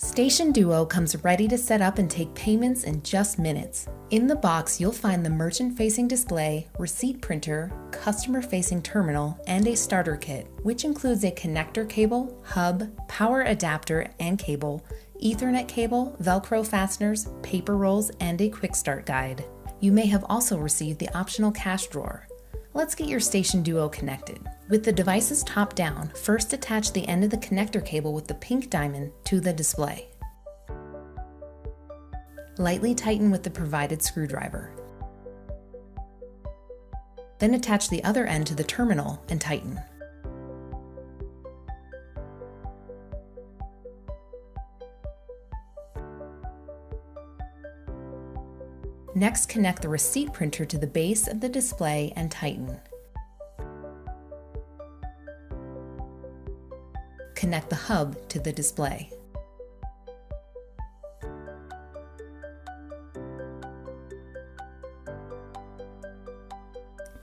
Station Duo comes ready to set up and take payments in just minutes. In the box, you'll find the merchant-facing display, receipt printer, customer-facing terminal, and a starter kit, which includes a connector cable, hub, power adapter and cable, Ethernet cable, Velcro fasteners, paper rolls, and a quick start guide. You may have also received the optional cash drawer. Let's get your Station Duo connected. With the devices top down, first attach the end of the connector cable with the pink diamond to the display. Lightly tighten with the provided screwdriver. Then attach the other end to the terminal and tighten. Next, connect the receipt printer to the base of the display and tighten. Connect the hub to the display.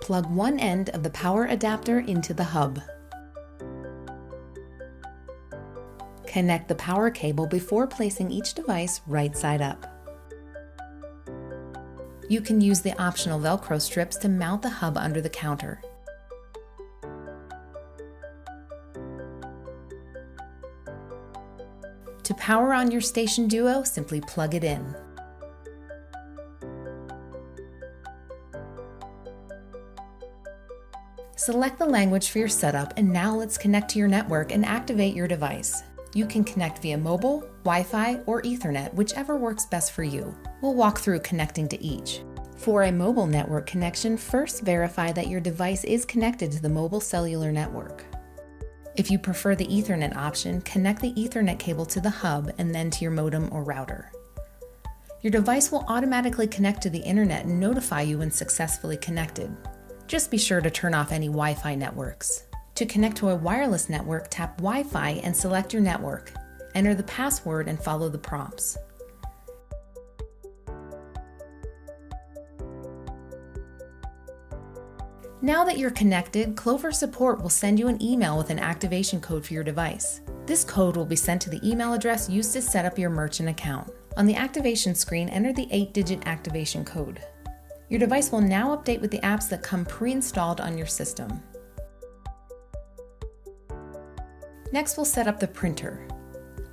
Plug one end of the power adapter into the hub. Connect the power cable before placing each device right side up. You can use the optional Velcro strips to mount the hub under the counter. To power on your Station Duo, simply plug it in. Select the language for your setup, and now let's connect to your network and activate your device. You can connect via mobile, Wi-Fi, or Ethernet, whichever works best for you. We'll walk through connecting to each. For a mobile network connection, first verify that your device is connected to the mobile cellular network. If you prefer the Ethernet option, connect the Ethernet cable to the hub and then to your modem or router. Your device will automatically connect to the internet and notify you when successfully connected. Just be sure to turn off any Wi-Fi networks. To connect to a wireless network, tap Wi-Fi and select your network. Enter the password and follow the prompts. Now that you're connected, Clover support will send you an email with an activation code for your device. This code will be sent to the email address used to set up your merchant account. On the activation screen, enter the 8-digit activation code. Your device will now update with the apps that come pre-installed on your system. Next, we'll set up the printer.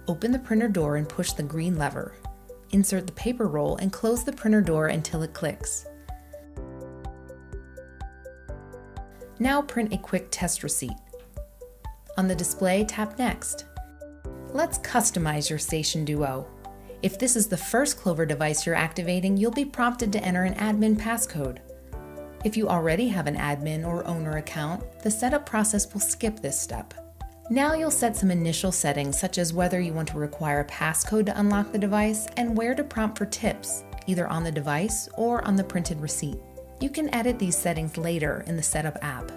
Open the printer door and push the green lever. Insert the paper roll and close the printer door until it clicks. Now print a quick test receipt. On the display, tap Next. Let's customize your Station Duo. If this is the first Clover device you're activating, you'll be prompted to enter an admin passcode. If you already have an admin or owner account, the setup process will skip this step. Now you'll set some initial settings, such as whether you want to require a passcode to unlock the device and where to prompt for tips, either on the device or on the printed receipt. You can edit these settings later in the Setup app.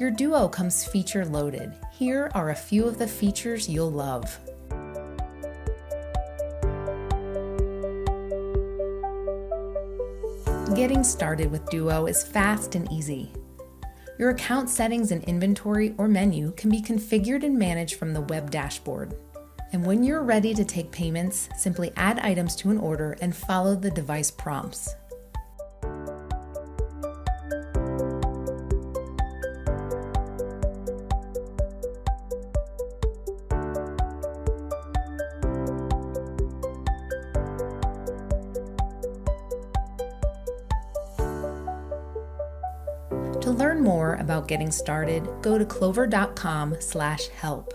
Your Duo comes feature loaded. Here are a few of the features you'll love. Getting started with Duo is fast and easy. Your account settings and inventory or menu can be configured and managed from the web dashboard. And when you're ready to take payments, simply add items to an order and follow the device prompts. To learn more about getting started, go to clover.com/help.